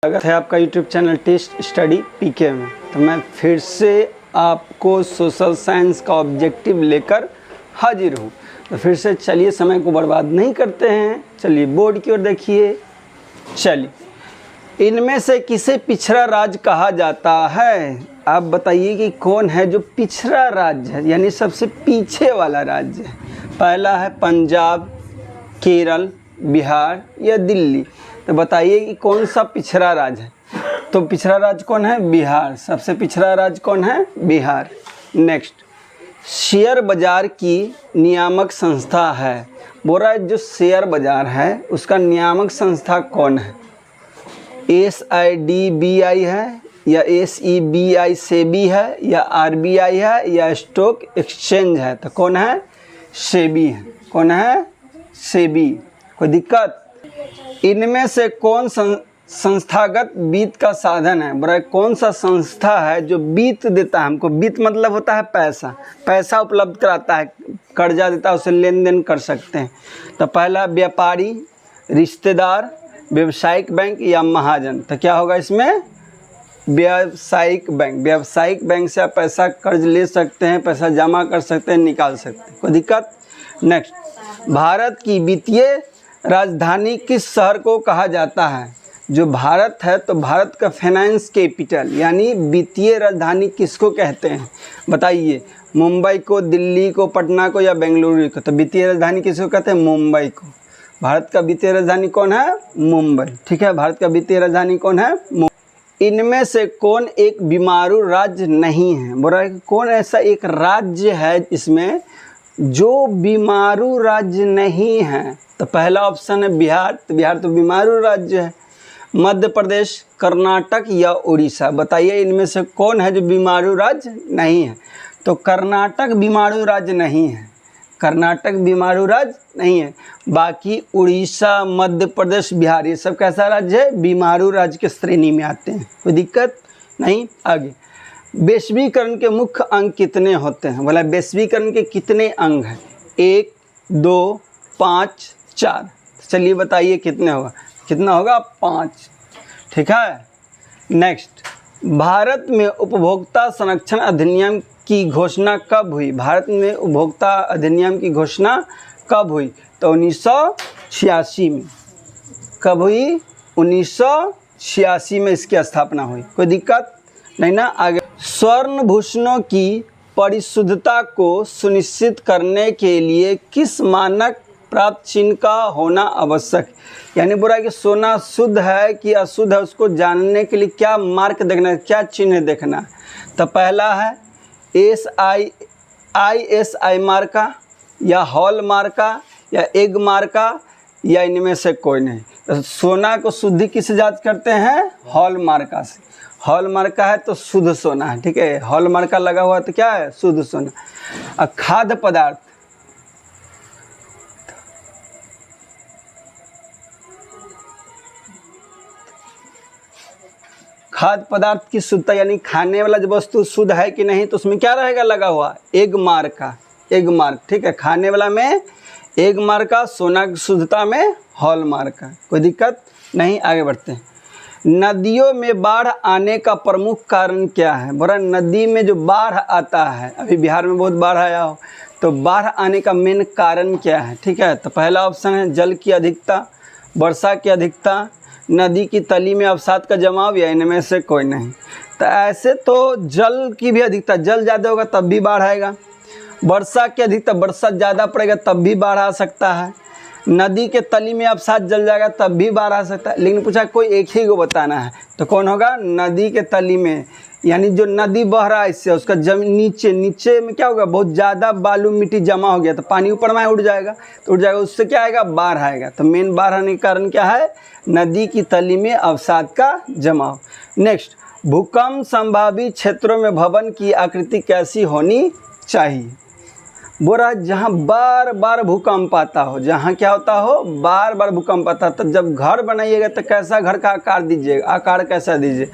स्वागत है आपका YouTube चैनल टेस्ट स्टडी पीके में। तो मैं फिर से आपको सोशल साइंस का ऑब्जेक्टिव लेकर हाजिर हूँ। तो फिर से चलिए, समय को बर्बाद नहीं करते हैं, चलिए बोर्ड की ओर देखिए। चलिए, इनमें से किसे पिछड़ा राज्य कहा जाता है? आप बताइए कि कौन है जो पिछड़ा राज्य है, यानी सबसे पीछे वाला राज्य है। पहला है पंजाब, केरल, बिहार या दिल्ली। तो बताइए कि कौन सा पिछड़ा राज्य है? तो पिछड़ा राज्य कौन है? बिहार। सबसे पिछड़ा राज्य कौन है? बिहार। नेक्स्ट, शेयर बाजार की नियामक संस्था है। बोल रहा है जो शेयर बाजार है उसका नियामक संस्था कौन है? SIDBI है या SEBI सेबी है या RBI है या स्टॉक एक्सचेंज है? तो कौन है? सेबी है। कौन है? सेबी। कोई दिक्कत? इनमें से कौन संस्थागत वित्त का साधन है? बोला कौन सा संस्था है जो वित्त देता है हमको? वित्त मतलब होता है पैसा, पैसा उपलब्ध कराता है, कर्जा देता है, उससे लेन देन कर सकते हैं। तो पहला व्यापारी, रिश्तेदार, व्यवसायिक बैंक या महाजन। तो क्या होगा इसमें? व्यावसायिक बैंक। व्यावसायिक बैंक से आप पैसा कर्ज ले सकते हैं, पैसा जमा कर सकते हैं, निकाल सकते हैं। कोई दिक्कत? नेक्स्ट, भारत की वित्तीय राजधानी किस शहर को कहा जाता है? जो भारत है तो भारत का फाइनेंस कैपिटल यानी वित्तीय राजधानी किसको कहते हैं? बताइए, मुंबई को, दिल्ली को, पटना को या बेंगलुरु को? तो वित्तीय राजधानी किसको कहते हैं? मुंबई को। भारत का वित्तीय राजधानी कौन है? मुंबई। ठीक है, भारत का वित्तीय राजधानी कौन है? मुंबई। इनमें से कौन एक बीमारू राज्य नहीं है? बोल रहा है कौन ऐसा एक राज्य है इसमें जो बीमारू राज्य नहीं है? तो पहला ऑप्शन है बिहार। तो बिहार तो बीमारू राज्य है। मध्य प्रदेश, कर्नाटक या उड़ीसा। बताइए इनमें से कौन है जो बीमारू राज्य नहीं है? तो कर्नाटक बीमारू राज्य नहीं है। कर्नाटक बीमारू राज्य नहीं है। बाकी उड़ीसा, मध्य प्रदेश, बिहार ये सब कैसा राज्य है? बीमारू राज्य के श्रेणी में आते हैं। कोई दिक्कत नहीं। आगे, वैश्वीकरण के मुख्य अंग कितने होते हैं? बोला वैश्वीकरण के कितने अंग हैं? 1, 2, 5, 4। चलिए बताइए कितने होगा? कितना होगा? 5। ठीक है। नेक्स्ट, भारत में उपभोक्ता संरक्षण अधिनियम की घोषणा कब हुई? भारत में उपभोक्ता अधिनियम की घोषणा कब हुई? तो 1986 में। कब हुई? 1986 में इसकी स्थापना हुई। कोई दिक्कत नहीं ना। आगे, स्वर्ण भूषणों की परिशुद्धता को सुनिश्चित करने के लिए किस मानक प्राप्त चिन्ह का होना आवश्यक? यानी बोला कि सोना शुद्ध है कि अशुद्ध है उसको जानने के लिए क्या मार्क देखना है, क्या चिन्ह देखना है? तो पहला है ISI मार्का या हॉल मार्का या एग मार्का या इनमें से कोई नहीं। तो सोना को शुद्धि किससे जांच करते हैं? हॉल मार्का से। हॉल मार्का है तो शुद्ध सोना है। ठीक है, हॉल मार्का लगा हुआ तो क्या है? शुद्ध सोना। और खाद्य पदार्थ, खाद्य पदार्थ की शुद्धता यानी खाने वाला जो वस्तु शुद्ध है कि नहीं, तो उसमें क्या रहेगा लगा हुआ? एग मार्का। एग मार्क। ठीक है, खाने वाला में एग मार्का, सोना की शुद्धता में हॉल मार्का। कोई दिक्कत नहीं। आगे बढ़ते हैं। नदियों में बाढ़ आने का प्रमुख कारण क्या है? बोला नदी में जो बाढ़ आता है, अभी बिहार में बहुत बाढ़ आया हो, तो बाढ़ आने का मेन कारण क्या है? ठीक है, तो पहला ऑप्शन है जल की अधिकता, वर्षा की अधिकता, नदी की तली में अवसाद का जमाव या इनमें से कोई नहीं। तो ऐसे तो जल की भी अधिकता, जल ज़्यादा होगा तब भी बाढ़ आएगा। वर्षा की अधिकता, वर्षा ज़्यादा पड़ेगा तब भी बाढ़ आ सकता है। नदी के तली में अवसाद जल जाएगा तब भी बाढ़ आ सकता है। लेकिन पूछा कोई एक ही को बताना है, तो कौन होगा? नदी के तली में, यानी जो नदी बह रहा है इससे उसका नीचे में क्या होगा? बहुत ज़्यादा बालू मिट्टी जमा हो गया तो पानी ऊपर में उड़ जाएगा, तो उड़ जाएगा, उससे क्या आएगा? बाढ़ आएगा। तो मेन बाढ़ आने का कारण क्या है? नदी की तली में अवसाद का जमाव। नेक्स्ट, भूकंप संभावित क्षेत्रों में भवन की आकृति कैसी होनी चाहिए? बोरा जहाँ बार बार भूकंप आता हो, जहाँ क्या होता हो? बार बार भूकंप आता है। तो जब घर बनाइएगा तो कैसा घर का आकार दीजिएगा? आकार कैसा दीजिए?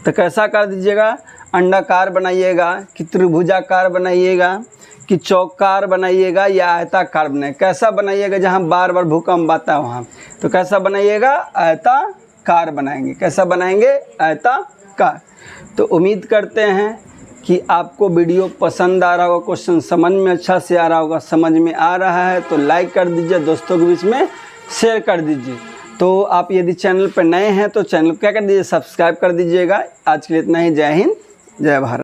तो कैसा आकार दीजिएगा? अंडाकार बनाइएगा कि त्रिभुजाकार बनाइएगा कि चौकार बनाइएगा या आयताकार बनाइएगा? कैसा बनाइएगा जहाँ बार बार भूकंप आता है वहाँ? तो कैसा बनाइएगा? आयताकार आयताकार बनाएंगे। कैसा बनाएंगे? आयताकार। तो उम्मीद करते हैं कि आपको वीडियो पसंद आ रहा होगा, क्वेश्चन समझ में अच्छा से आ रहा होगा। समझ में आ रहा है तो लाइक कर दीजिए, दोस्तों के बीच में शेयर कर दीजिए। तो आप यदि चैनल पर नए हैं तो चैनल को क्या कर दीजिए? सब्सक्राइब कर दीजिएगा। आज के लिए इतना ही। जय हिंद, जय भारत।